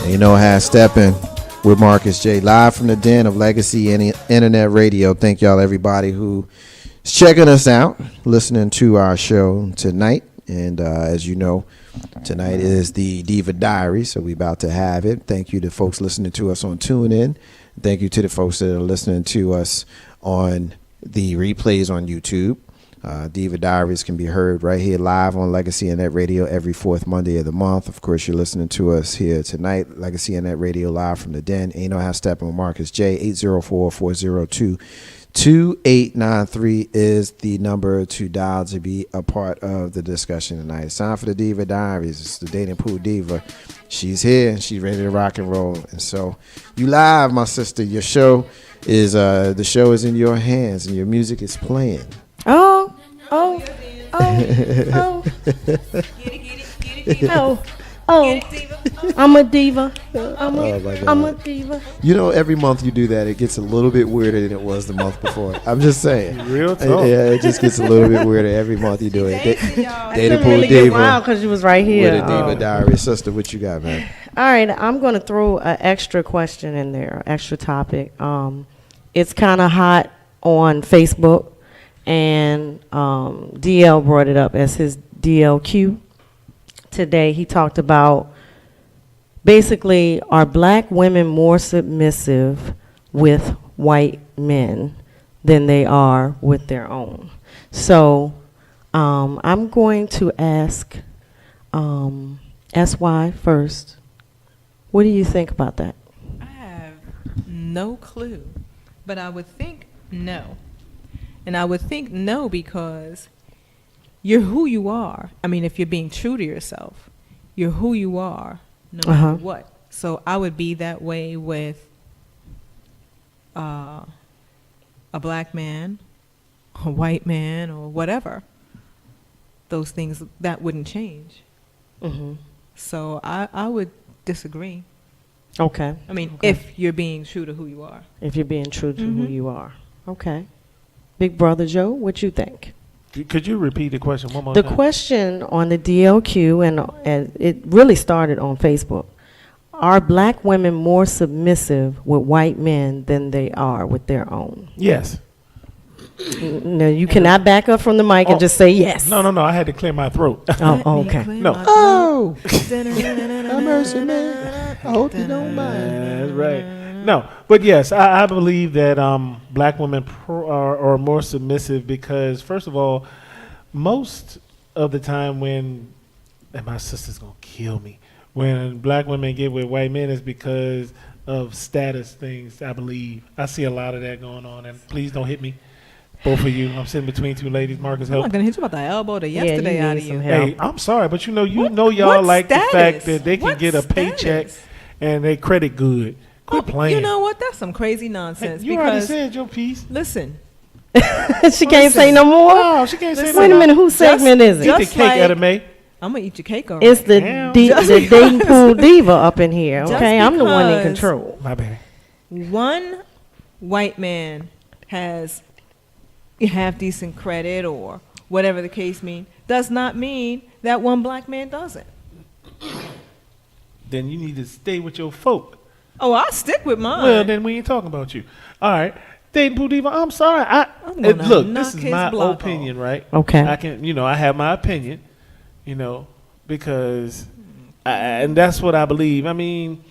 You know how Steppin with Marcus J. Live from the den of Legacy Internet Radio. Thank y'all, everybody who is checking us out, listening to our show tonight. And as you know, tonight is the Diva Diaries, so we about to have it. Thank you to folks listening to us on TuneIn. Thank you to the folks that are listening to us on the replays on YouTube. Diva Diaries can be heard right here live on Legacy Internet Radio every fourth Monday of the month. Of course, you're listening to us here tonight, Legacy Internet Radio live from the den. Ain't no how stepping with Marcus J. 804-402-2893 is the number to dial to be a part of the discussion tonight. It's time for the Diva Diaries. It's the dating pool diva. She's here. She's ready to rock and roll. And so you live, my sister. Your show is the show is in your hands and your music is playing. Oh. I'm a diva. I'm a diva. You know, every month you do that, it gets a little bit weirder than it was the month before. I'm just saying. Real talk. Yeah, it just gets a little bit weirder every month you do it. Data pool really diva. Because you was right here. With a Diva Diary. Sister, what you got, man? All right, I'm going to throw an extra question in there, extra topic. It's kind of hot on Facebook. And DL brought it up as his DLQ. Today he talked about basically, are black women more submissive with white men than they are with their own? So I'm going to ask SY first. What do you think about that? I have no clue, but I would think no. And I would think no because you're who you are. I mean, if you're being true to yourself, you're who you are no matter what. So I would be that way with a black man, a white man, or whatever. Those things, that wouldn't change. Mm-hmm. So I would disagree. Okay. I mean, if you're being true to who you are. If you're being true to who you are. Okay. Big Brother Joe, what you think? Could you repeat the question one more time? The question on the DLQ, and it really started on Facebook. Are black women more submissive with white men than they are with their own? Yes. No, you cannot back up from the mic and just say yes. No. I had to clear my throat. Okay. No. Oh! Have mercy, man. I hope you don't mind. That's right. No, but yes, I believe that black women are more submissive because, first of all, most of the time when, and my sister's going to kill me, when black women get with white men is because of status things, I believe. I see a lot of that going on, and please don't hit me, both of you. I'm sitting between two ladies. Marcus, help. I'm not going to hit you about the elbow to yesterday out of you. Hey, I'm sorry, but you know y'all like the fact that they can get a paycheck and they credit good. Quit playing. You know what? That's some crazy nonsense. Hey, you already said your piece. Listen. She can't say no more? No, she can't say no more. Wait a minute, whose segment is it? Eat the cake, Etta Mae. I'm going to eat your cake already. It's the dating pool diva up in here, okay? I'm the one in control. My bad. One white man has half decent credit or whatever the case means, does not mean that one black man doesn't. Then you need to stay with your folk. Oh, I'll stick with mine. Well, then we ain't talking about you. All right. Dating pool diva, I'm sorry. Look, this is my opinion, right? Okay. I can, I have my opinion, because, and that's what I believe. I mean.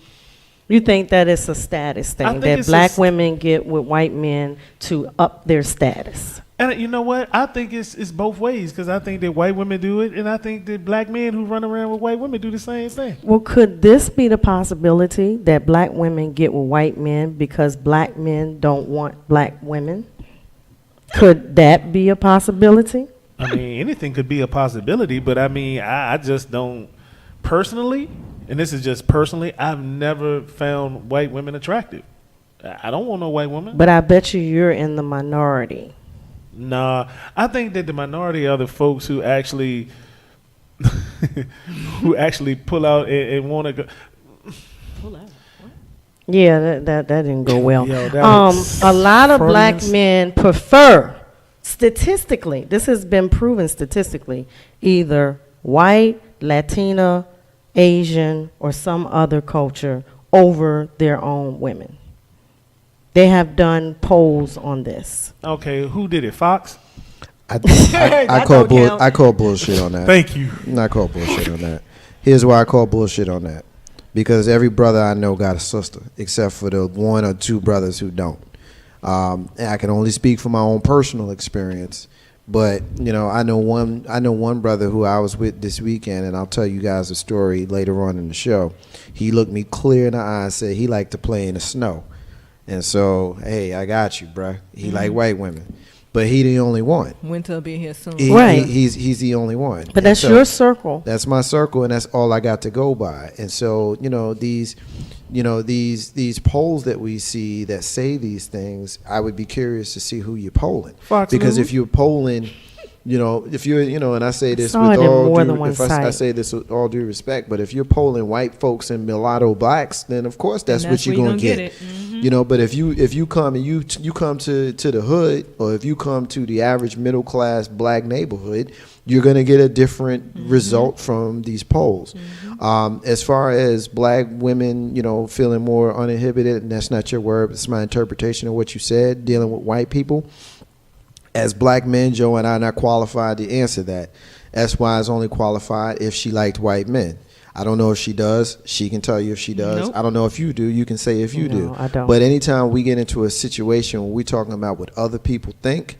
You think that it's a status thing, that black women get with white men to up their status? And you know what? I think it's both ways because I think that white women do it, and I think that black men who run around with white women do the same thing. Well, could this be the possibility that black women get with white men because black men don't want black women? Could that be a possibility? I mean, anything could be a possibility, but I mean, I just don't personally, and this is just personally, I've never found white women attractive. I don't want no white woman. But I bet you're in the minority. Nah, I think that the minority are the folks who actually pull out and want to go. Pull out. What? Yeah, that didn't go well. Yo, a lot of black men prefer, statistically, this has been proven statistically, either white, Latina, Asian, or some other culture over their own women. They have done polls on this. Okay, who did it? Fox? I That call don't count. I call bullshit on that. Thank you. I call bullshit on that. Here's why I call bullshit on that. Because every brother I know got a sister, except for the one or two brothers who don't. And I can only speak from my own personal experience. But I know one brother who I was with this weekend, and I'll tell you guys a story later on in the show. He looked me clear in the eye and said he liked to play in the snow. And so, hey, I got you, bruh. He like white women. But he the only one. Winter will be here soon. Right. He's the only one. But that's your circle. That's my circle, and that's all I got to go by. And so, these polls that we see that say these things, I would be curious to see who you're polling. Fox Because News? if you're polling, if you're, and I say this Saw with it in all more due, than one if I site. say this with all due respect, but if you're polling white folks and mulatto blacks, then of course that's what you're gonna get. it. But if you come and you come to the hood, or if you come to the average middle class black neighborhood, you're gonna get a different result from these polls. As far as black women, feeling more uninhibited, and that's not your word, it's my interpretation of what you said, dealing with white people. As black men, Joe and I are not qualified to answer that. SY is only qualified if she liked white men. I don't know if she does. She can tell you if she does. Nope. I don't know if you do. You can say if you do. No, I don't. But anytime we get into a situation where we're talking about what other people think,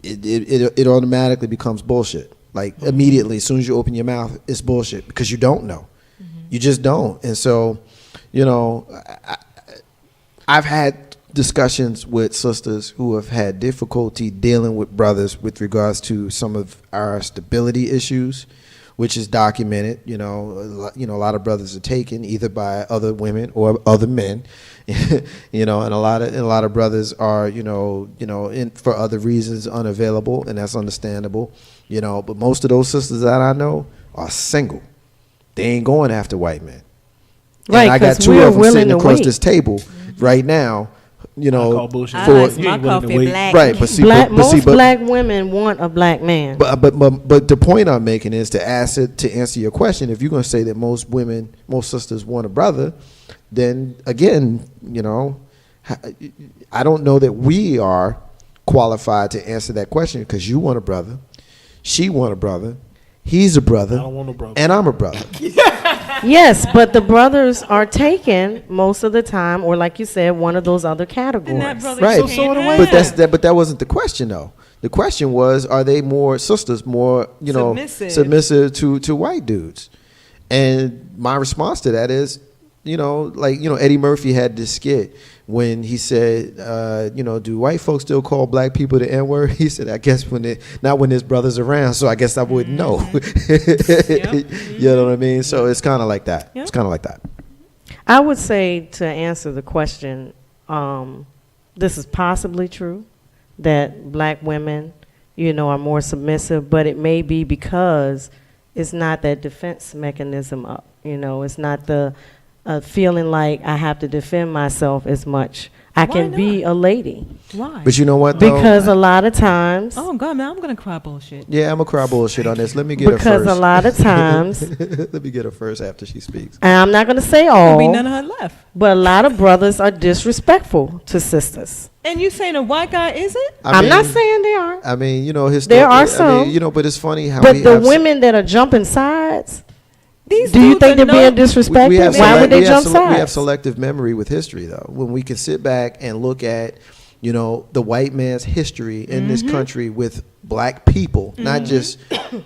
it automatically becomes bullshit. Like immediately, as soon as you open your mouth, it's bullshit because you don't know. You just don't. And so, I've had discussions with sisters who have had difficulty dealing with brothers with regards to some of our stability issues, which is documented. A lot of brothers are taken either by other women or other men, and a lot of brothers are for other reasons unavailable, and that's understandable. But most of those sisters that I know are single. They ain't going after white men. Right, And I got 'cause two we're of them willing sitting to across wait. this table right now. I call bullshit. I for like You my ain't willing to coffee wait. black. right, but see, Most black women want a black man. But the point I'm making is to answer your question. If you're going to say that most sisters want a brother, then again, I don't know that we are qualified to answer that question because you want a brother, she want a brother, he's a brother, I don't want no brother. and I'm a brother. Yes, but the brothers are taken most of the time, or like you said, one of those other categories. And that brother Right, can't but have. but that wasn't the question though. The question was, are they more sisters, more submissive to white dudes? And my response to that is, Eddie Murphy had this skit when he said, do white folks still call black people the N-word? He said, I guess not when his brother's around, so I guess I wouldn't know. You know what I mean? So it's kind of like that. Yep. It's kind of like that. I would say, to answer the question, this is possibly true, that black women, are more submissive, but it may be because it's not that defense mechanism up. It's not the feeling like I have to defend myself as much. I Why can be not? a lady. Why? But you know what, though? Because a lot of times, Oh God, man, I'm gonna cry bullshit. Yeah, I'm going to cry bullshit on this. Let me get her because first. a lot of times, Let me get her first after she speaks. and I'm not going to say There'll be all, none of her left. but a lot of brothers are disrespectful to sisters. And you saying a white guy isn't? I'm not saying they are. I mean, his There are some. but it's funny how But we the have women that are jumping sides, These do you dudes think are they're being we disrespected? have Why would they we have jump we have sides? selective memory with history, though. When we can sit back and look at, the white man's history in this country with black people, not just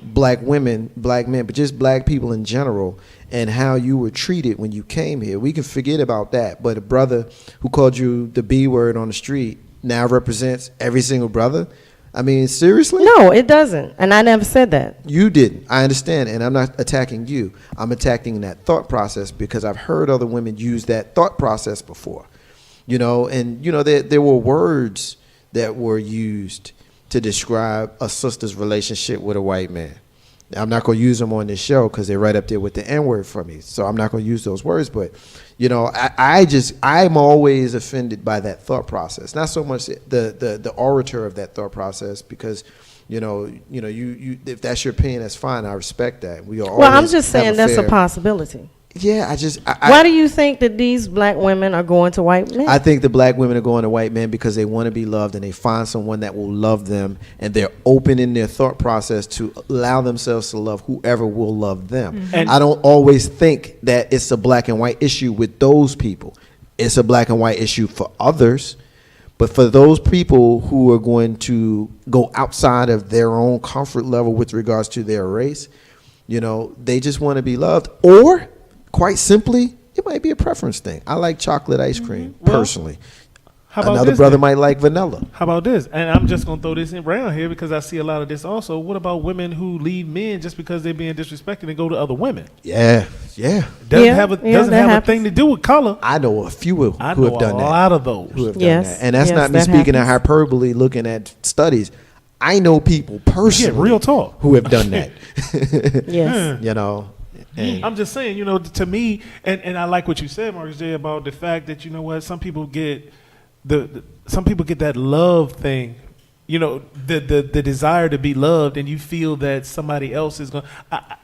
black women, black men, but just black people in general, and how you were treated when you came here. We can forget about that. But a brother who called you the B word on the street now represents every single brother. I mean, seriously? No, it doesn't. And I never said that. You didn't. I understand, and I'm not attacking you. I'm attacking that thought process because I've heard other women use that thought process before. There were words that were used to describe a sister's relationship with a white man. I'm not going to use them on this show because they're right up there with the N-word for me. So I'm not going to use those words. But, I'm always offended by that thought process. Not so much the orator of that thought process because, You if that's your opinion, that's fine. I respect that. Well, I'm just saying that's a possibility. Yeah, why do you think that these black women are going to white men? I think the black women are going to white men because they want to be loved and they find someone that will love them, and they're open in their thought process to allow themselves to love whoever will love them. Mm-hmm. I don't always think that it's a black and white issue with those people. It's a black and white issue for others, but for those people who are going to go outside of their own comfort level with regards to their race, they just want to be loved, or quite simply, it might be a preference thing. I like chocolate ice cream, personally. Another brother might like vanilla. How about this? And I'm just going to throw this in around here because I see a lot of this also. What about women who leave men just because they're being disrespected and go to other women? Yeah. Doesn't have a thing to do with color. I know a few who have done that. A lot of those. Who have done that. And that's not me speaking in hyperbole, looking at studies. I know people personally real talk. Who have done that. Yes. And I'm just saying, to me, and I like what you said, Marcus J, about the fact that some people get some people get that love thing, the desire to be loved, and you feel that somebody else is going.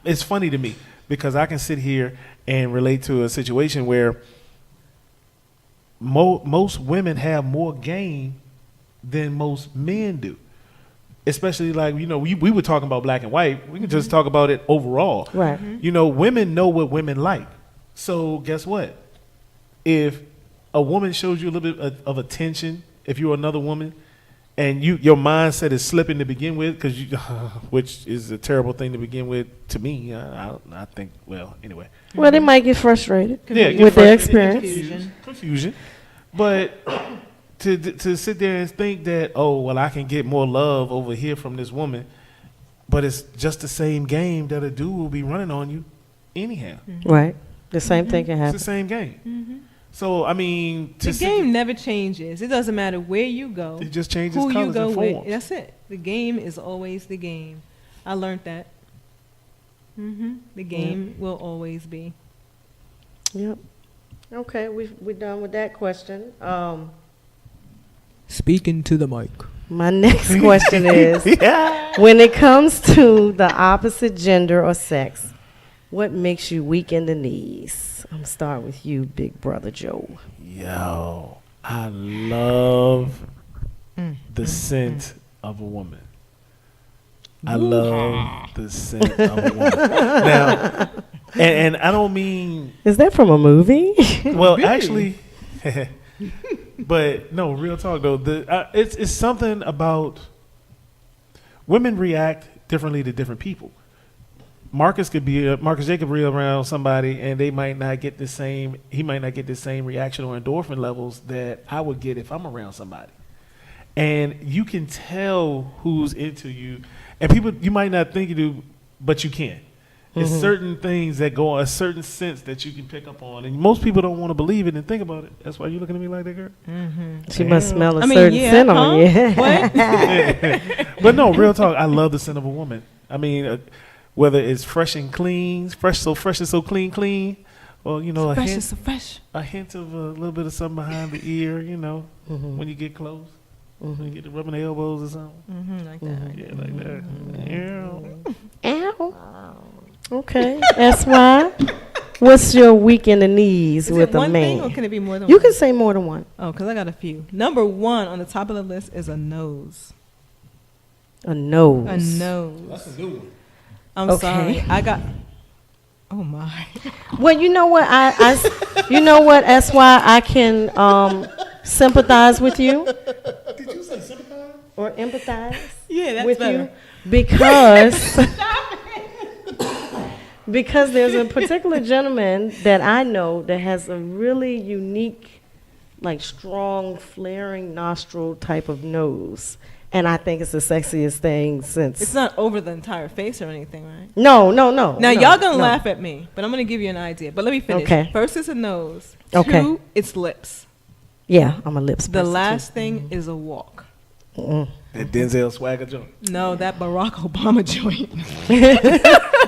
It's funny to me because I can sit here and relate to a situation where most women have more game than most men do. Especially we were talking about black and white. We can just talk about it overall. Right. Women know what women like. So guess what? If a woman shows you a little bit of attention, if you're another woman, and your mindset is slipping to begin with, which is a terrible thing to begin with to me. I think. Well, anyway. Well, they might get frustrated with their experience. Confusion. But to sit there and think that, I can get more love over here from this woman, but it's just the same game that a dude will be running on you anyhow. Mm-hmm. Right. The same thing can happen. It's the same game. Mm-hmm. So, the game never changes. It doesn't matter where you go. It just changes who colors you go and with. forms. That's it. The game is always the game. I learned that. The game will always be. Yep. Okay, we're done with that question. Speaking to the mic. My next question is, when it comes to the opposite gender or sex, what makes you weak in the knees? I'm starting with you, Big Brother Joe. Yo, I love the scent of a woman. I love the scent of a woman. Now, and I don't mean... Is that from a movie? Well, actually... But no, real talk though. It's something about women react differently to different people. Marcus J could be around somebody and they might not get the same. He might not get the same reaction or endorphin levels that I would get if I'm around somebody. And you can tell who's into you, and people you might not think you do, but you can. It's certain things that go a certain sense that you can pick up on, and most people don't want to believe it and think about it. That's why you looking at me like that, girl. She must smell a certain scent on you. What? But no, real talk. I love the scent of a woman. Whether it's fresh and clean, so clean, or So fresh. a hint of a little bit of something behind the ear. When you get close, when you get to rubbing the elbows or something. Like that. Yeah, like that. Ow. Okay, that's why. What's your weak in the knees Is with it a one man? thing or can it be more than You one? can say more than one. Oh, because I got a few. Number one on the top of the list is a nose. A nose. A nose. That's a new one. I'm Okay. sorry. I got... Oh, my. Well, you know what? You know what? That's why I can sympathize with you Did you say sympathize? or empathize Yeah, that's with better. you because because there's a particular gentleman that I know that has a really unique, like strong, flaring nostril type of nose. And I think it's the sexiest thing since. It's not over the entire face or anything, right? No. Now, y'all gonna no. laugh at me, but I'm gonna give you an idea. But let me finish. Okay. First is a nose. Okay. Two, it's lips. Yeah, I'm a lips The person, last thing is a walk. too. That Denzel Swagger joint. No, that Barack Obama joint.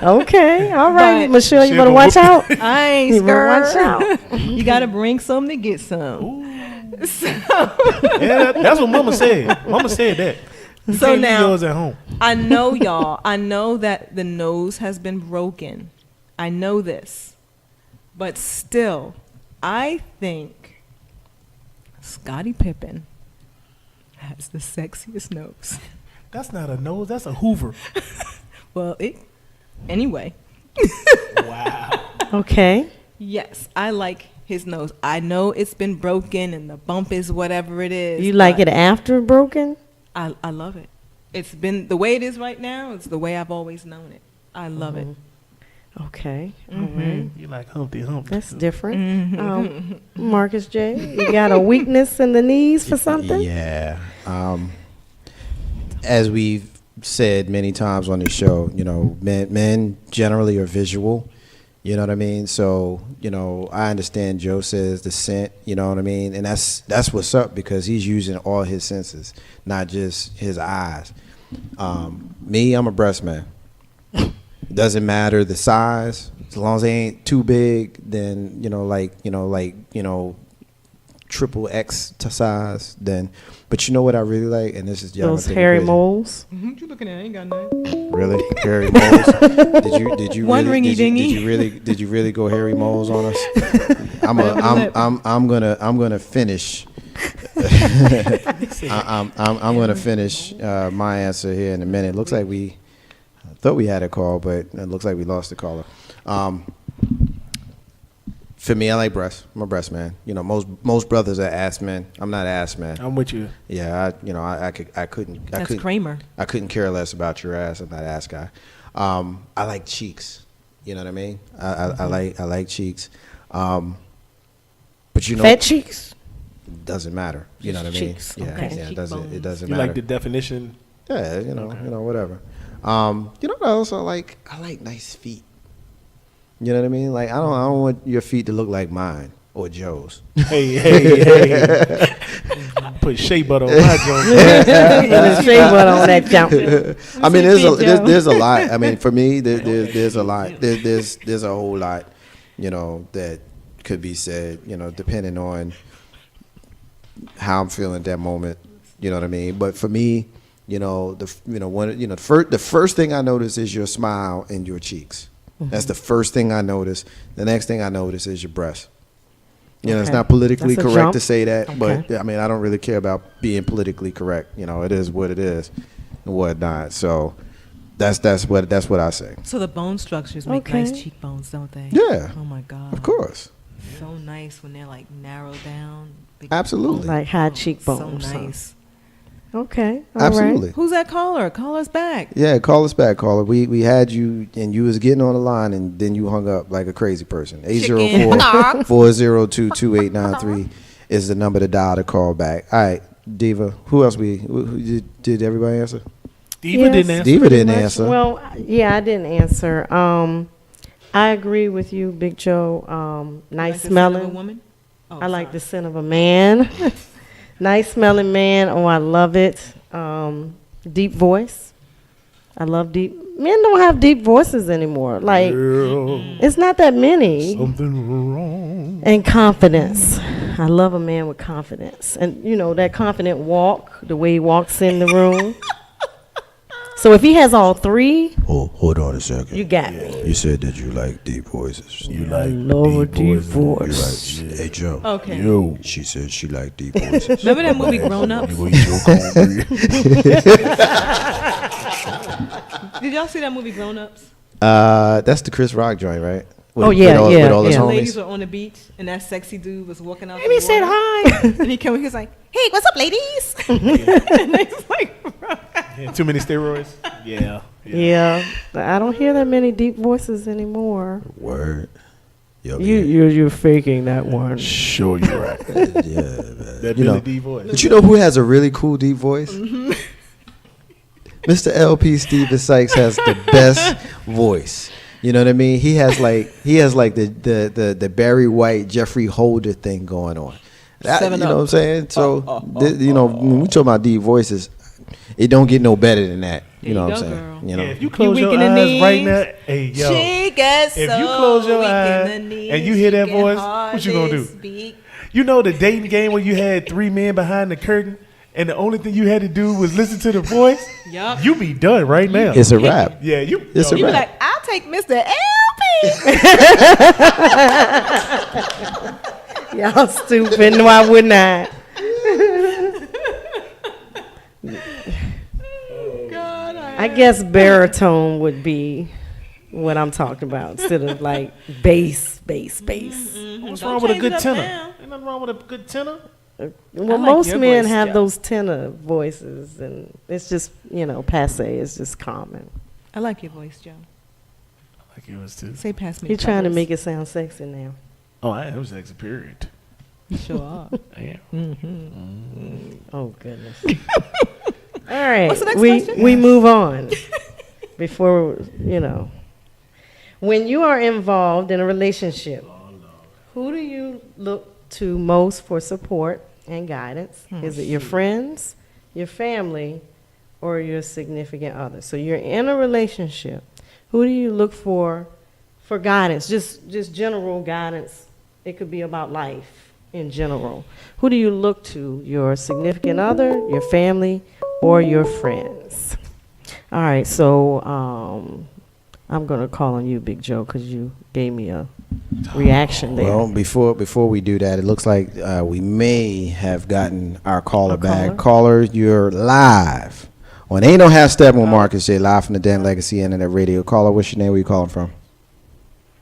Okay, all right, But- Michelle, you better watch out. I ain't You better scared. watch out. You gotta bring some to get some. Yeah, that's what Mama said. Mama said that. You So can't leave now- yours at home. I know, y'all. I know that the nose has been broken. I know this. But still, I think Scottie Pippen has the sexiest nose. That's not a nose. That's a Hoover. Well, anyway. Wow. Okay. Yes, I like his nose. I know it's been broken and the bump is whatever it is. You like but it after broken? I love it. It's been the way it is right now. It's the way I've always known it. I love it. Okay. All Mhm. right. You like Humpty Humpty. That's different. Mhm. Marcus J., you got a weakness in the knees for something? Yeah. As we've said many times on the show, men generally are visual. You know what I mean? So, I understand Joe says the scent, you know what I mean? And that's what's up, because he's using all his senses, not just his eyes. Me, I'm a breast man. Doesn't matter the size, as long as they ain't too big, then, triple X to size, then. But you know what I really like? And this is Those hairy moles? What you looking at? I ain't got nothing. Really? Hairy moles? Did you One really, ringy-dingy. did you really go hairy moles on us? I'm gonna finish. I'm gonna finish my answer here in a minute. Looks like I thought we had a call, but it looks like we lost the caller. For me, I like breasts. I'm a breast man. Most brothers are ass men. I'm not ass man. I'm with you. Yeah, I couldn't. That's Kramer. I couldn't care less about your ass. I'm not an ass guy. I like cheeks. You know what I mean? I like cheeks. But Fat cheeks? doesn't matter. You know what I mean? Cheeks. Yeah, Okay. yeah. It doesn't You matter. like the definition? Yeah, Okay. Whatever. What else I like? I like nice feet. You know what I mean? Like I don't want your feet to look like mine or Joe's. Hey. Put shea butter on my joint. Put shea butter on that jump. I mean, there's a lot. I mean, for me, there's a lot. There's a whole lot, that could be said, depending on how I'm feeling at that moment. You know what I mean? But for me, the first thing I notice is your smile and your cheeks. Mm-hmm. That's the first thing I notice. The next thing I notice is your breast. It's not politically That's a correct jump. to say that, Okay. but I mean, I don't really care about being politically correct. It is what it is and whatnot. So that's what I say. So the bone structures make Okay. nice cheekbones, don't they? Yeah. Oh my God. Of course. So nice when they're like narrowed down. Big Absolutely. Like high So cheekbones. huh? nice. Okay. All Absolutely. Who's that caller? Call us back. Yeah, call us back, caller. We had you, and you was getting on the line, and then you hung up like a crazy person. 804-402-2893 is the number to dial to call back. All right, Diva. Who else who did everybody answer? Diva Yes. didn't answer. Diva didn't Much- answer. Well, yeah, I didn't answer. I agree with you, Big Joe. Nice Like the scent of a smelling. woman? Oh, I like the sorry. scent of a man. Nice smelling man. Oh, I love it. Deep voice. I love deep. Men don't have deep voices anymore. Like, Girl, it's not that many. something wrong. And confidence. I love a man with confidence. And, that confident walk, the way he walks in the room. So if he has all three, Oh, hold on a second. you got me. You said that you like deep voices. You I like love a deep voice. Hey, Joe. Okay. yo. She said she liked deep voices. Remember that movie Grown Ups? You eat your cornbread. Did y'all see that movie Grown Ups? That's the Chris Rock joint, right? Oh, yeah, with yeah, all his yeah. The ladies homies. were on the beach, and that sexy dude was walking out. And he the said water. hi. And he was like, "Hey, what's up, ladies?" And they was like, Yeah, too many steroids? Yeah. Yeah, but I don't hear that many deep voices anymore. Word. Yo, You're faking that one. Sure, you're right. yeah, man. That You Billy know, D voice. but you know who has a really cool deep voice? Mr. LP Steven Sykes has the best voice. You know what I mean? He has like the Barry White, Jeffrey Holder thing going on. You 7 know Up. what I'm saying? So when we talk about deep voices, it don't get no better than that. There You know you what I'm go, saying? girl. You know. Yeah, if you close weak your in the eyes right knees. now, hey, yo. "She gets If so you close your weak eyes in the knees, and you hear that she can voice, what you gonna hardly do? speak." You know the dating game where you had 3 men behind the curtain and the only thing you had to do was listen to the voice, Yup. you be done right now. It's a wrap. Yeah, It's a You be wrap. like, I'll take Mr. LP. Y'all stupid. No, I would not. God, I guess baritone would be what I'm talking about instead of like bass. What's Don't wrong with a change good it up tenor? now. Ain't nothing wrong with a good tenor. Well, like most your men voice, have Joe. those tenor voices, and it's just, passe. It's just common. I like your voice, Joe. Like yours too. Say past me. You're trying to make it sound sexy now. Oh, I am sexy, period. You sure are. I am. Oh, goodness. All right. What's the next we question? we move on before, When you are involved in a relationship, who do you look to most for support and guidance? Is it your friends, your family, or your significant other? So you're in a relationship. Who do you look for guidance? Just general guidance. It could be about life in general. Who do you look to? Your significant other, your family, or your friends? All right, so I'm going to call on you, Big Joe, because you gave me a reaction there. Well, before we do that, it looks like we may have gotten our caller A back. caller? Caller, you're live on Ain't No Half Step with Marcus J. Live from the Den Legacy Internet Radio. Caller, what's your name? Where you calling from?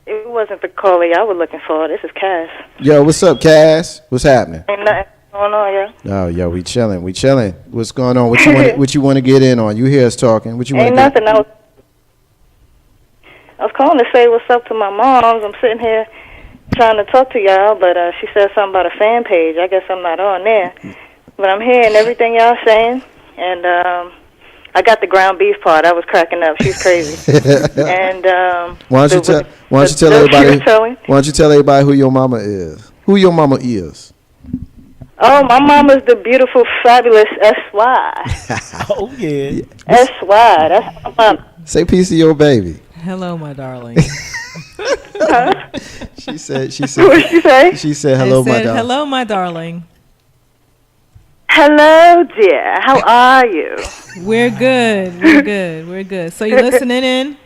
It wasn't the caller I was looking for. This is Cass. Yo, what's up, Cass? What's happening? Ain't nothing going on, yeah. Oh, yo, we chilling. What's going on? What you want to get in on? You hear us talking? What you want Ain't to get? nothing. I was calling to say what's up to my moms. I'm sitting here trying to talk to y'all, but she said something about a fan page. I guess I'm not on there. But I'm hearing everything y'all saying, and I got the ground beef part. I was cracking up. She's crazy. And Why don't you tell everybody who your mama is? Who your mama is? Oh, my mama's the beautiful, fabulous S.Y. Oh, yeah. S.Y. That's my mama. Say peace to your baby. Hello, my darling. She said. What did she say? She said hello, I my said, dog. hello, my darling. Hello, dear. How are you? We're good. We're good. So you're listening in?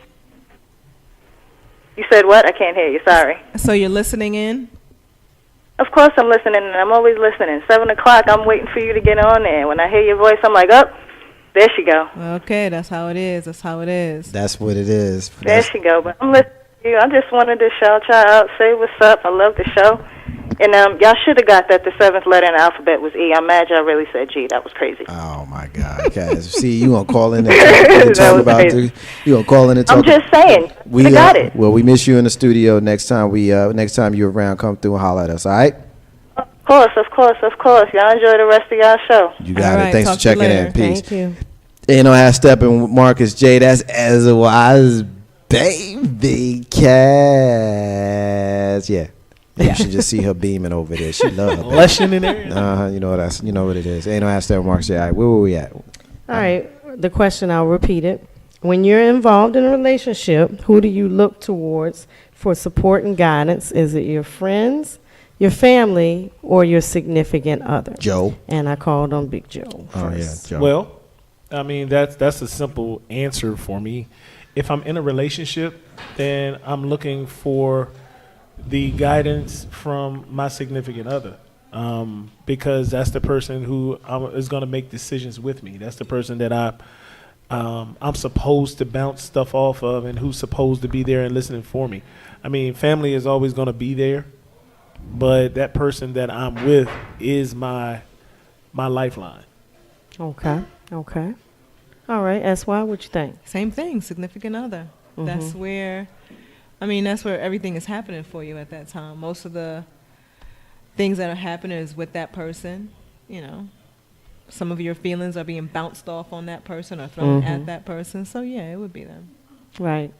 You said what? I can't hear you. Sorry. So you're listening in? Of course I'm listening, and I'm always listening. 7 o'clock, I'm waiting for you to get on there. When I hear your voice, I'm like, oh, there she go. Okay, that's how it is. That's That's what it is. There she go. But I'm listening to you. I just wanted to shout y'all out, say what's up. I love the show. And y'all should have got that the 7th letter in the alphabet was E. I'm mad y'all really said G. That was crazy. Oh my God, Cass. See, you gonna call in and talk That was about crazy. you gonna call in and talk. I'm just saying. We I got it. Well, we miss you in the studio. Next time you're around, come through and holler at us. All right? Of course. Y'all enjoy the rest of y'all show. You got All it. right, Thanks for talk to you checking in. later. Peace. Thank you. Ain't no half stepping with Marcus J. That's as wise, baby. Cass. Yeah. You should just see her beaming over there. She love her. Blushing in there. You know what it is. Ain't no half stepping with Marcus J. All right, where were we at? All right, the question, I'll repeat it. When you're involved in a relationship, who do you look towards for support and guidance? Is it your friends, your family, or your significant other? Joe. And I called on Big Joe Oh yeah, first. Joe. Well, I mean, that's a simple answer for me. If I'm in a relationship, then I'm looking for the guidance from my significant other, because that's the person who is going to make decisions with me. That's the person that I'm supposed to bounce stuff off of, and who's supposed to be there and listening for me. I mean, family is always going to be there, but that person that I'm with is my lifeline. Okay. All right, S.Y., what you think? Same thing, significant other. Mhm. That's where everything is happening for you at that time. Most of the things that are happening is with that person. Some of your feelings are being bounced off on that person or thrown at that person. So yeah, it would be them. Right.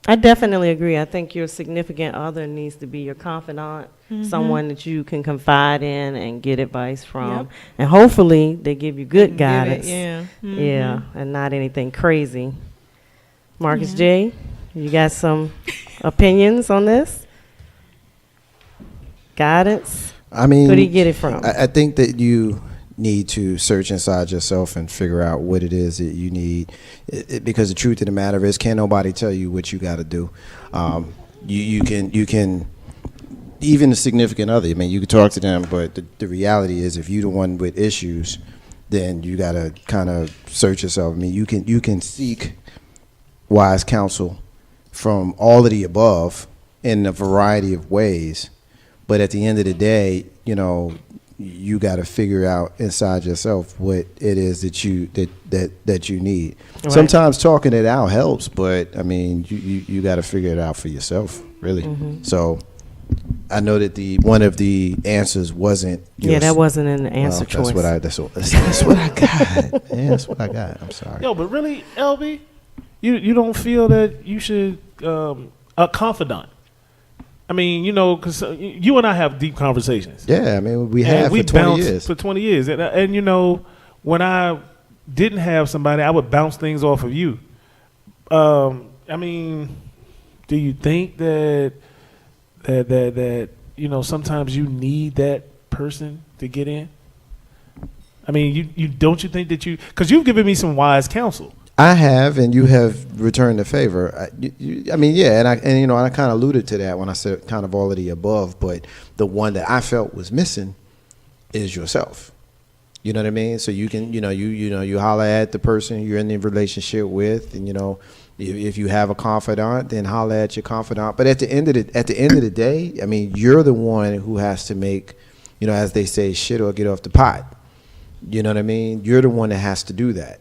I definitely agree. I think your significant other needs to be your confidant, someone that you can confide in and get advice from. Yep. And hopefully they give you good Give it, guidance. yeah. Yeah, and not anything crazy. Marcus J., you got some opinions on this? Guidance? I mean, Who do you get it from? I think that you need to search inside yourself and figure out what it is that you need. Because the truth of the matter is, can't nobody tell you what you got to do. You can, even the significant other, I mean, you can talk to them, but the reality is, if you're the one with issues, then you got to kind of search yourself. I mean, you can seek wise counsel from all of the above in a variety of ways, but at the end of the day, you know, you got to figure out inside yourself what it is that you need. Right. Sometimes talking it out helps, but I mean, you got to figure it out for yourself, really. Mm-hmm. So I know that one of the answers wasn't yours. Yeah, that wasn't an answer choice. That's what I got. Yeah, that's what I got. I'm sorry. Yo, but really, LB, you don't feel that you should a confidant? I mean, you know, because you and I have deep conversations. Yeah, I mean, we have for 20 years. For 20 years. And, you know, when I didn't have somebody, I would bounce things off of you. I mean, do you think that you know, sometimes you need that person to get in? I mean, you don't you think that because you've given me some wise counsel. I have, and you have returned the favor. I mean, yeah, and you know, I kind of alluded to that when I said kind of all of the above, but the one that I felt was missing is yourself. You know what I mean? So you can, you holler at the person you're in the relationship with, and you know, if you have a confidant, then holler at your confidant. But at the end of the day, I mean, you're the one who has to make, you know, as they say, shit or get off the pot. You know what I mean? You're the one that has to do that.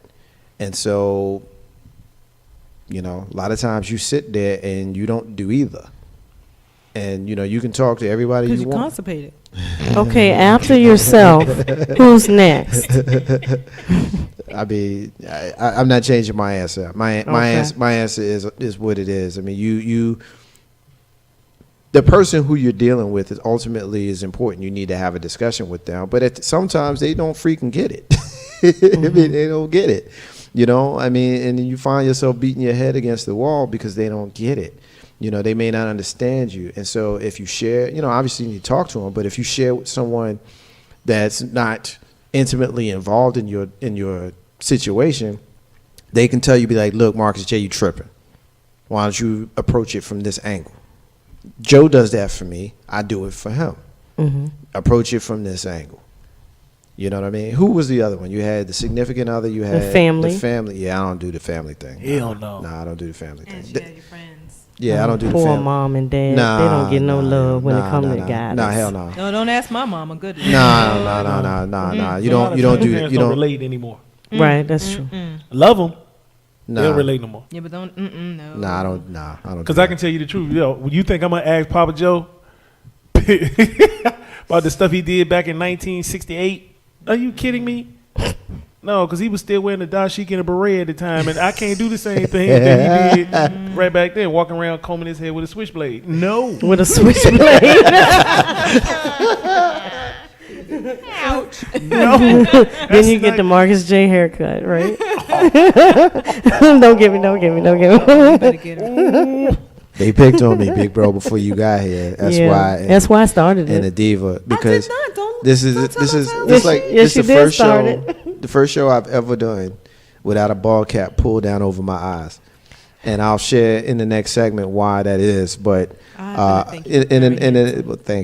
And so, you know, a lot of times you sit there and you don't do either. And, you know, you can talk to everybody you want. Because you're constipated. Okay, after yourself, who's next? I mean, I'm not changing my answer. My answer is what it is. I mean, the person who you're dealing with is ultimately is important. You need to have a discussion with them. But sometimes they don't freaking get it. I mean, they don't get it. You know, I mean, and you find yourself beating your head against the wall because they don't get it. You know, they may not understand you. And so if you share, you know, obviously you need to talk to them, but if you share with someone that's not intimately involved in your situation, they can tell you, be like, look, Marcus J, you tripping. Why don't you approach it from this angle? Joe does that for me. I do it for him. Mm-hmm. Approach it from this angle. You know what I mean? Who was the other one? You had the significant other. You had the family. The family. Yeah, I don't do the family thing. Hell no. No, I don't do the family thing. And you had your friends. Yeah, I don't do the family. family. Poor mom and dad. They don't get no love when it comes to guidance. Nah, hell no. No, don't ask my mama. Good. No. You don't relate anymore. Right, that's true. Love them. Nah. They don't relate no more. Yeah, but don't. No. Nah, I don't. Because I can tell you the truth. Yo, you think I'm gonna ask Papa Joe about the stuff he did back in 1968? Are you kidding me? No, because he was still wearing a dashiki and a beret at the time, and I can't do the same thing that he did right back then, walking around combing his head with a switchblade. No. With a switchblade. Ouch. No. Then you get the Marcus J haircut, right? Don't get me. Better get her. They picked on me, big bro, before you got here. That's why I started it. And the Diva, because I did not. this is the first show I've ever done without a ball cap pulled down over my eyes, and I'll share in the next segment why that is. But thank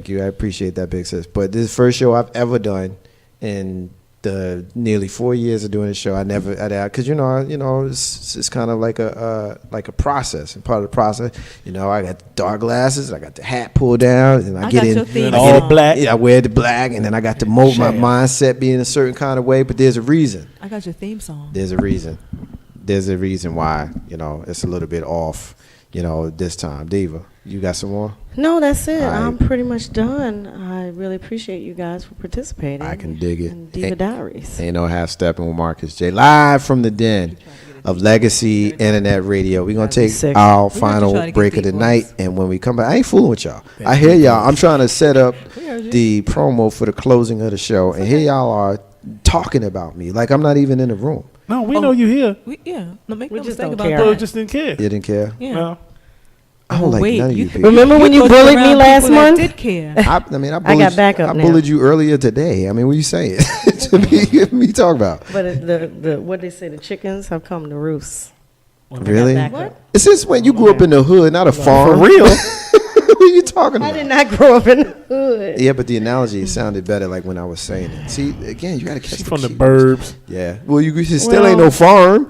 you, I appreciate that, big sis. But this is the first show I've ever done in the nearly 4 years of doing the show. Because you know, it's kind of like a process, and part of the process, you know, I got the dark glasses, I got the hat pulled down, and I get in all black. Yeah, I wear the black, and then I got to mold my mindset being a certain kind of way. But there's a reason. I got your theme song. There's a reason. There's a reason why, you know, it's a little bit off, you know, this time. Diva, you got some more? No, that's it. All right. I'm pretty much done. I really appreciate you guys for participating. I can dig it. In Diva Diaries. Ain't no half stepping with Marcus J. Live from the den of Legacy Internet Radio. We're going to take our final break of the night. And when we come back, I ain't fooling with y'all. I hear y'all. I'm trying to set up the promo for the closing of the show. And here y'all are talking about me like I'm not even in the room. No, we know you here. No, make no just mistake don't about care. But that. we just didn't care. You didn't care? Yeah. No. I don't like Wait, none of you people. Remember when you bullied me last month? Did care. I got backup. I bullied you earlier today. I mean, what are you saying? to me talk about? But the what they say, the chickens have come to roost. Really? What? It's since when you grew up in the hood, not a farm. For real? What are you talking I about? did not grow up in the hood. Yeah, but the analogy sounded better like when I was saying it. See, again, you got to catch She's the from the cues. burbs. Yeah. Well, you still ain't Well- no farm.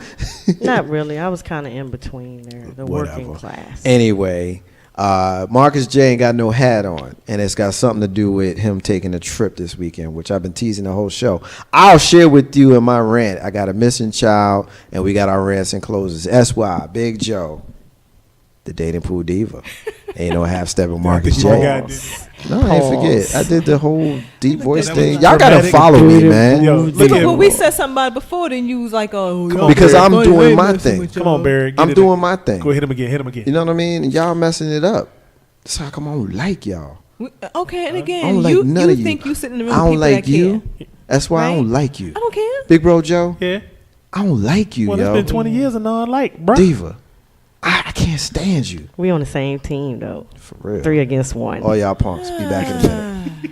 Not really. I was kind of in between there, the working Whatever. class. Anyway, Marcus J ain't got no hat on, and it's got something to do with him taking a trip this weekend, which I've been teasing the whole show. I'll share with you in my rant. I got a missing child, and we got our rants and closes. SY, Big Joe, the dating pool diva. Ain't no half step with Marcus You J. forgot, No, I ain't forget. I did the whole deep voice That thing. was Y'all gotta dramatic. follow me, man. Yo, look But at when we said something about it before, then you was like, oh, Come y'all on, Because Barry. I'm funny, doing they my messing thing. with Come on, y'all. Barry. Get I'm it. doing my thing. Go hit him again. Hit him again. You know what I mean? And y'all messing it up. That's how come I don't like y'all. Okay, and I again, don't like you none of you. think you sit in the room I with don't people like that you. care. That's why I Right? don't like you. I don't care. Big bro Joe, Yeah. I don't like you, Well, yo. it's been 20 years of non-like, bro. Diva, I can't stand you. We on the same team though. For real. 3 against 1. All y'all punks. Be back in a minute.